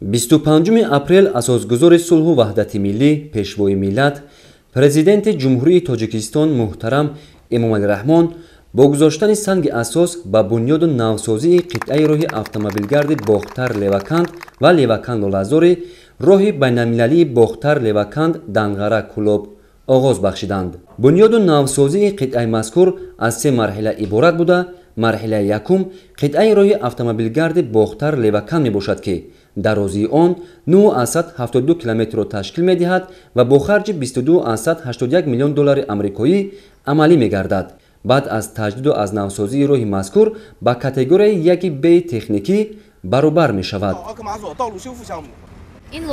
25 апрел асосгузори сулҳу ваҳдати миллӣ пешвои миллат президенти ҷумҳурии тоҷикистон муҳтарам эмомалӣ раҳмон бо гузоштани санги асос ба бунёду навсозии қитъаи роҳи автомобилгарди бохтар-леваканд ва леваканд-лолазори роҳи байналмилалии бохтар-леваканд данғара кӯлоб оғоз бахшиданд. бунёду навсозии қитъаи мазкур аз се марҳила иборат буда, марҳилаи якум қитъаи роҳи автомобилгарди бохтар-леваканд мебошад ки дарозии он 972 километрро ташкил медиҳад ва бо харҷи 2281 миллион доллари амрикоӣ амалӣ мегардад. баъд аз таҷдиду аз навсозии роҳи мазкур ба категорияи 1Б техникӣ баробар мешавад. ин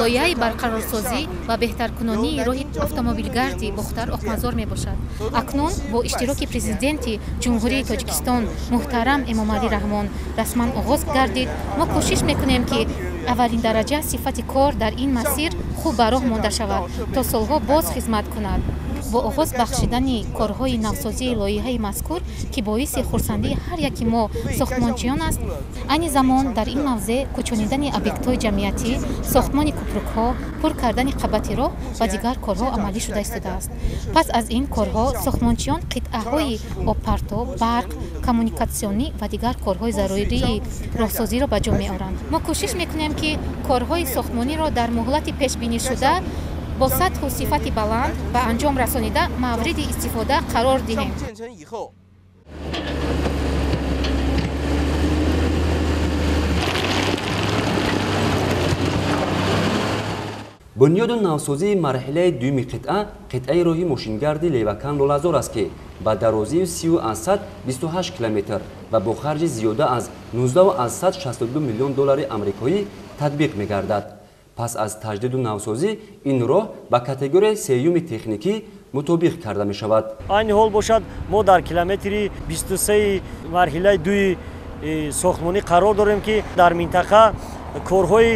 лоиҳаи барқарорсозӣ ва беҳтаркунонии роҳи автомобилгарди бохтар оқмазор мебошад. акнун бо иштироки президенти ҷумҳурии тоҷикистон муҳтарам эмомалӣ раҳмон расман оғоз гардид. мо кӯшиш мекунем ки аввалин дараҷа сифати кор дар ин масир хуб ба роҳ монда шавад то солҳо боз хизмат кунад. бо оғоз бахшидани корҳои навсозии лоиҳаи мазкур ки боиси хурсандии ҳар яки мо сохтмончиён аст, айни замон дар ин мавзеъ кӯчонидани объектҳои ҷамъиятӣ, сохтмони кӯпрукҳо, пур кардани қабати роҳ ва дигар корҳо амалӣ шуда истодааст. пас аз ин корҳо сохтмончиён қитъаҳои обпартов, барқ, коммуникатсионӣ ва дигар корҳои зарурии роҳсозиро ба ҷо меоранд. мо кӯшиш мекунем ки корҳои сохтмониро дар муҳлати пешбинишуда бо сатҳу сифати баланд ба анҷом расонида мавриди истифода қарор диҳем. бунёду навсозии марҳилаи дуюми қитъаи роҳи мошингарди леваканд-лолазор аст ки ба дарозии 30-128 километр ва бо харҷи зиёда аз 19-162 миллион доллари амрикоӣ татбиқ мегардад. пас аз таҷдиду навсозӣ ин роҳ ба категорияи сеюми техникӣ мутобиқ карда мешавад. айни ҳол бошад мо дар километри 23 марҳилаи дуи сохтмонӣ қарор дорем ки дар минтақа корҳои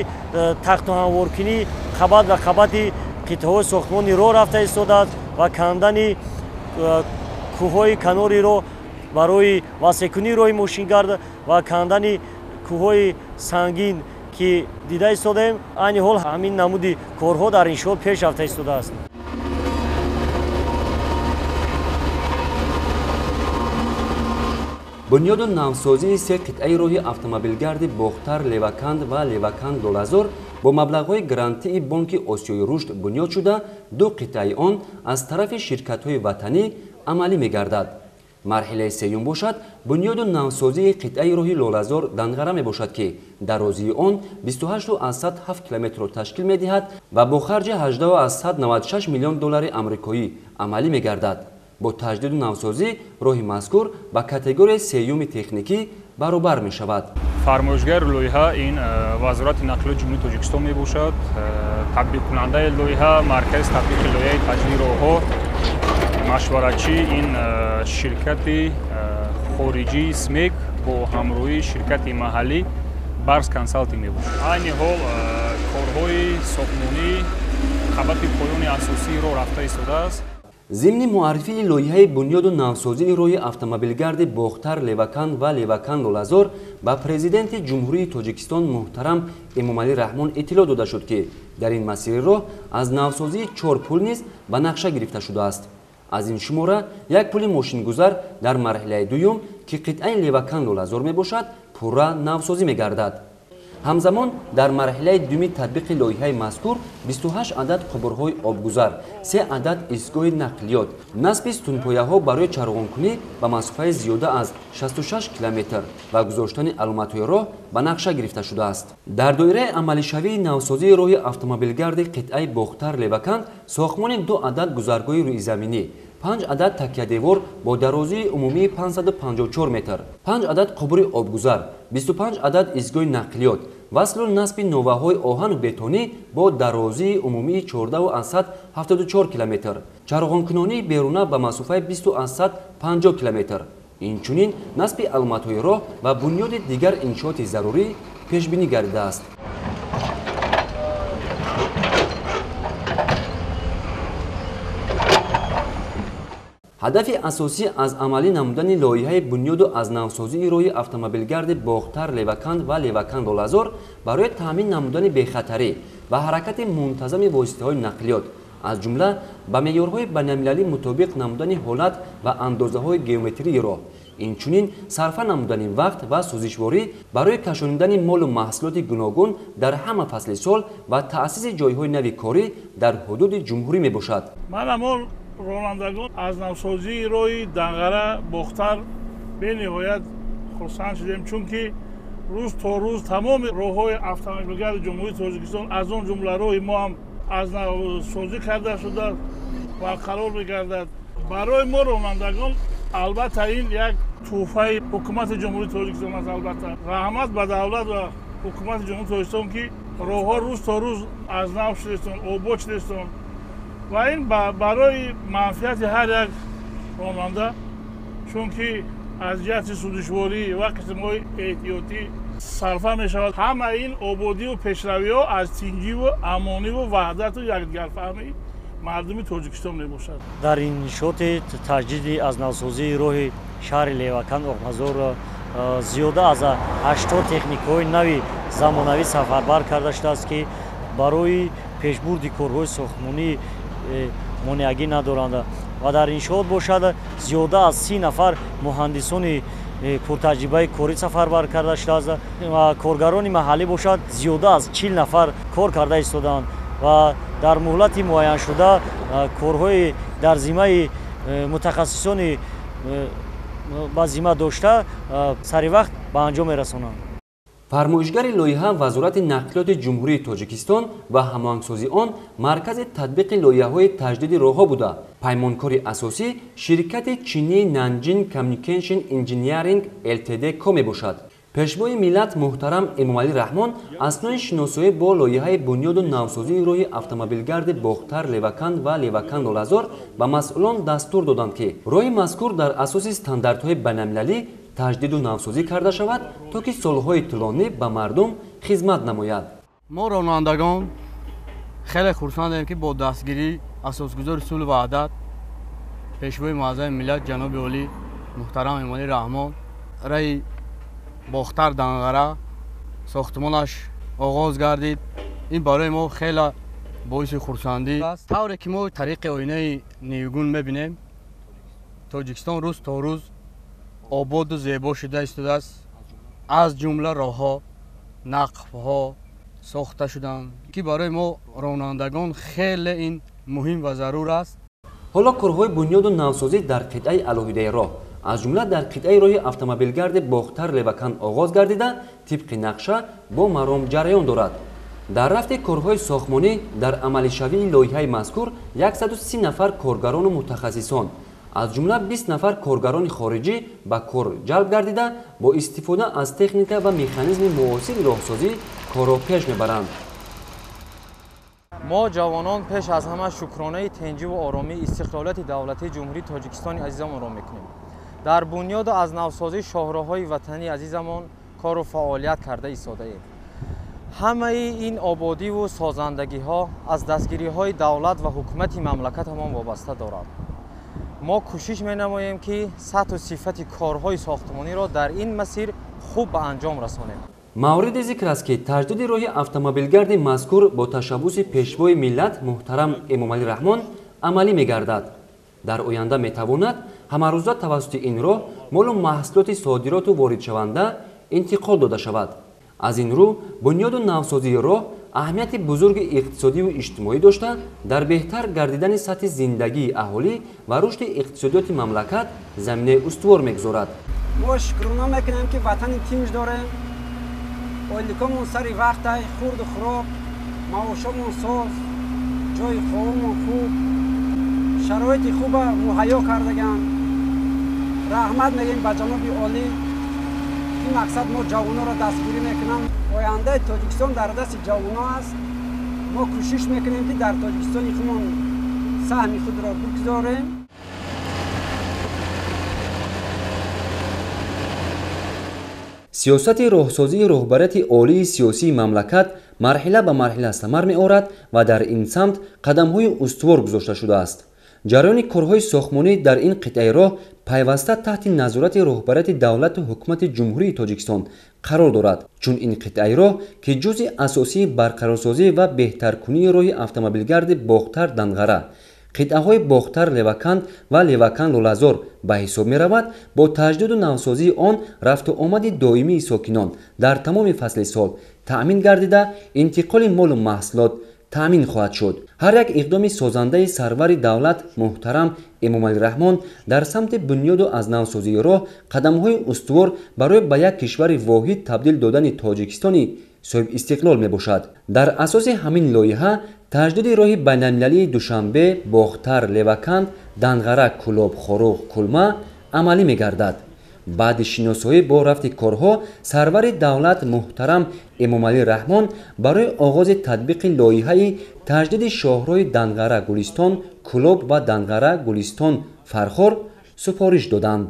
тахтуҳамворкунӣ қабат ва қабати қитъаҳои сохтмони роҳ рафта истодааст ва кандани кӯҳҳои канориро барои васеъкунии роҳи мошингард ва кандани кӯҳҳои сангин ки дида истодаем. айни ҳол ҳамин намуди корҳо дар иншоот пеш рафта истодааст. бунёду навсозии се қитъаи роҳи автомобилгарди бохтар-леваканд ва леваканд-лолазор бо маблағҳои грантии бонки осиёи рушд бунёд шуда ду қитъаи он аз тарафи ширкатҳои ватанӣ амалӣ мегардад. марҳилаи сеюм бошад бунёду навсозии қитъаи роҳи лолазор данғара мебошад ки дарозии он 28,7 километрро ташкил медиҳад ва бо харҷи 18,96 миллион доллари амрикоӣ амалӣ мегардад. бо таҷдиду навсозӣ роҳи мазкур ба категорияи сеюми техникӣ баробар мешавад. фармоишгари лоиҳа ин вазорати нақлиёти ҷумҳурии тоҷикистон мебошад. татбиқкунандаи лоиҳа маркази татбиқи лоиҳаи таҷдиди роҳҳо машваратчӣ ин ширкати хориҷии смек бо ҳамроҳии ширкати маҳаллӣ барс консалтинг мебошад. айни ҳол корҳои сохтмонӣ қабати поёни асосии роҳ рафта истодааст. зимни муаррифии лоиҳаи бунёду навсозии роҳи автомобилгарди бохтар-леваканд ва леваканд-лолазор ба президенти ҷумҳурии тоҷикистон муҳтарам эмомалӣ раҳмон иттилоъ дода шуд ки дар ин масири роҳ аз навсозии 4 пул низ ба нақша гирифта шудааст. аз ин шумора як пули мошингузар дар марҳилаи дуюм ки қитъаи леваканд-лолазор мебошад пурра навсозӣ мегардад. ҳамзамон дар марҳилаи дуюми татбиқи лоиҳаи мазкур 28 адад қубурҳои обгузар, 3 адад истгоҳи нақлиёт, насби стунпояҳо барои чарғонкунӣ ба масофаи зиёда аз 66 километр ва гузоштани аломатҳои роҳ ба нақша гирифта шудааст. дар доираи амалишавии навсозии роҳи автомобилгарди қитъаи бохтар-леваканд сохтмони 2 адад гузаргоҳи рӯизаминӣ, 5 адад такядевор бо дарозии умумии 554 метр, 5 адад қубури обгузар, 25 адад истгоҳи нақлиёт, васлу насби новаҳои оҳану бетонӣ бо дарозии умумии 14,74 километр, чарғонкунонии беруна ба масофаи 20,50 километр, инчунин насби аломатҳои роҳ ва бунёди дигар иншооти зарурӣ пешбинӣ гардидааст. ҳадафи асосӣ аз амалӣ намудани лоиҳаи бунёду аз навсозии роҳи автомобилгарди Бохтар Леваканд ва Леваканд Олазор барои таъмин намудани бехатарӣ ва ҳаракати мунтазами воситаҳои нақлиёт, аз ҷумла ба меъёрҳои байналмилалӣ мутобиқ намудани ҳолат ва андозаҳои геометрии роҳ, инчунин сарфа намудани вақт ва сӯзишворӣ барои кашонидани молу маҳсулоти гуногун дар ҳама фасли сол ва таъсиси ҷойҳои нави корӣ дар ҳудуди ҷумҳурӣ мебошад. ронандагон аз навсозии роҳи Данғара Бохтар бениҳоят хурсанд шудем, чунки рӯз то рӯз тамоми роҳҳои автомобилгари ҷумҳурии Тоҷикистон аз он ҷумла роҳи мо ҳам аз навсозӣ карда шуда барқарор мегардад. Барои мо ронандагон албатта ин як тӯҳфаи ҳукумати ҷумҳурии Тоҷикистон аст. Албатта раҳмат ба давлат ва ҳукумати ҷумҳурии Тоҷикистон ки роҳҳо рӯз то рӯз аз нав шудестон, обод шудестон ва ин барои манфиати ҳар як ронанда, чунки аз ҷиҳати сӯзишворӣ ва қисмҳои эҳтиётӣ сарфа мешавад. Ҳама ин ободиву пешравиҳо аз тинҷиву амониву ваҳдату якдигарфаҳмии мардуми Тоҷикистон мебошад. дар иншоти таҷдиди аз навсозии роҳи шаҳри Леваканд Оқмазор зиёда аз 80 техникаҳои нави замонавӣ сафарбар карда шудааст, ки барои пешбурди корҳои сохтмонӣ монеагӣ надоранд ва дар иншоот бошад зиёда аз 30 нафар муҳандисони пуртаҷрибаи корӣ сафарбар карда шудааст ва коргарони маҳаллӣ бошад зиёда аз 40 нафар кор карда истодаанд ва дар муҳлати муайяншуда корҳои дар зиммаи мутахассисони ба зимма дошта сари вақт ба анҷом мерасонанд. фармоишгари лоиҳа Вазорати нақлиёти ҷумҳурии Тоҷикистон ва ҳамоҳангсозии он маркази татбиқи лоиҳаҳои таҷдиди роҳҳо буда, паймонкори асосӣ ширкати чинии Nanjing Communication Engineering Ltd ко мебошад. пешвои миллат муҳтарам Эмомалӣ Раҳмон аснои шиносоӣ бо лоиҳаи бунёду навсозии роҳи автомобилгарди Бохтар Леваканд ва Леваканд Олазор ба масъулон дастур доданд, ки роҳи мазкур дар асоси стандартҳои байналмилалӣ таҷдиду навсозӣ карда шавад, то ки солҳои тӯлонӣ ба мардум хизмат намояд. мо ронандагон хеле хурсандем, ки бо дастгирии асосгузори сулҳу ваҳдат пешвои муаззами миллат ҷаноби олӣ муҳтарам Эмомалӣ Раҳмон раи Бохтар Данғара сохтмонаш оғоз гардид. ин барои мо хеле боиси хурсандӣ аст. тавре ки мо тариқи оинаи нигӯн мебинем, Тоҷикистон рӯз то рӯз ободу зебо шуда истодааст. аз ҷумла роҳҳо, нақбҳо сохта шуданд, ки барои мо ронандагон хеле ин муҳим ва зарур аст. ҳоло корҳои бунёду навсозӣ дар қитъаи алоҳидаи роҳ, аз ҷумла дар қитъаи роҳи автомобилгарди Бохтар Леваканд оғоз гардида, тибқи нақша бо маром ҷараён дорад. дар рафти корҳои сохтмонӣ дар амалишавии лоиҳаи мазкур 130 нафар коргарону мутахассисон, аз ҷумла 20 нафар коргарони хориҷӣ ба кор ҷалб гардида, бо истифода аз техника ва механизми муосири роҳсозӣ корро пеш мебаранд. мо ҷавонон пеш аз ҳама шукронаи тинҷиву оромии истиқлолияти давлатии ҷумҳурии Тоҷикистони азизамонро мекунем. дар бунёду аз навсозии шоҳроҳҳои ватании азизамон кору фаъолият карда истодаем. ҳамаи ин ободиву созандагиҳо аз дастгириҳои давлат ва ҳукумати мамлакатамон вобаста дорад. мо кӯшиш менамоем, ки сатҳу сифати корҳои сохтмониро дар ин масир хуб ба анҷом расонем. мавриди зикр аст, ки таҷдиди роҳи автомобилгарди мазкур бо ташаббуси пешвои миллат муҳтарам Эмомалӣ Раҳмон амалӣ мегардад. дар оянда метавонад ҳамарӯза тавассути ин роҳ молу маҳсулоти содироту воридшаванда интиқол дода шавад. аз ин рӯ бунёду навсозии роҳ аҳамияти бузурги иқтисодиву иҷтимоӣ дошта, дар беҳтар гардидани сатҳи зиндагии аҳолӣ ва рушди иқтисодиёти мамлакат заминаи устувор мегузорад. мо шукрона мекунем, ки ватани тинҷ дорем, оиликомон сари вақтай, хурду хӯрок, маошомон соз, ҷои ховумон хуб, шароити хуба муҳайё кардаганд. раҳмат мегӯем ба ҷаноби олӣ. ин мақсад мо ҷавононро дастгирӣ мекунам. ояндаи Тоҷикистон дар дасти ҷавонон аст. мо кӯшиш мекунем, ки дар Тоҷикистони худмон саҳми худро бигузорем. сиёсати роҳсозии роҳбарияти олии сиёсии мамлакат марҳила ба марҳила самар меорад ва дар ин самт қадамҳои устувор гузошта шудааст. ҷараёни корҳои сохтмонӣ дар ин қитъаи роҳ пайваста таҳти назорати роҳбарияти давлату ҳукумати ҷумҳурии тоҷикистон қарор дорад, чун ин қитъаи роҳ ки ҷузъи асосии барқарорсозӣ ва беҳтаркунии роҳи автомобилгарди Бохтар-Данғара, қитъаҳои Бохтар-Леваканд ва Левакан-Лолазор ба ҳисоб меравад, бо таҷдиду навсозии он рафту омади доимии сокинон дар тамоми фасли сол таъмин гардида, интиқоли молу маҳсулот таъмин хоҳад шуд. ҳар як иқдоми созандаи сарвари давлат муҳтарам Эмомалӣ Раҳмон дар самти бунёду азнавсозии роҳ қадамҳои устувор барои ба як кишвари воҳид табдил додани Тоҷикистони соҳибистиқлол мебошад. дар асоси ҳамин лоиҳа таҷдиди роҳи байналмилалии Душанбе, Бохтар, Леваканд, Данғара, Кӯлоб, Хоруғ, Кулма амалӣ мегардад. баъди шиносоӣ бо рафти корҳо, сарвари давлат муҳтарам Эмомалӣ Раҳмон барои оғози татбиқи лоиҳаи таҷдиди шоҳроҳи Данғара Гулистон, Кӯлоб ва Данғара Гулистон Фархор супориш доданд.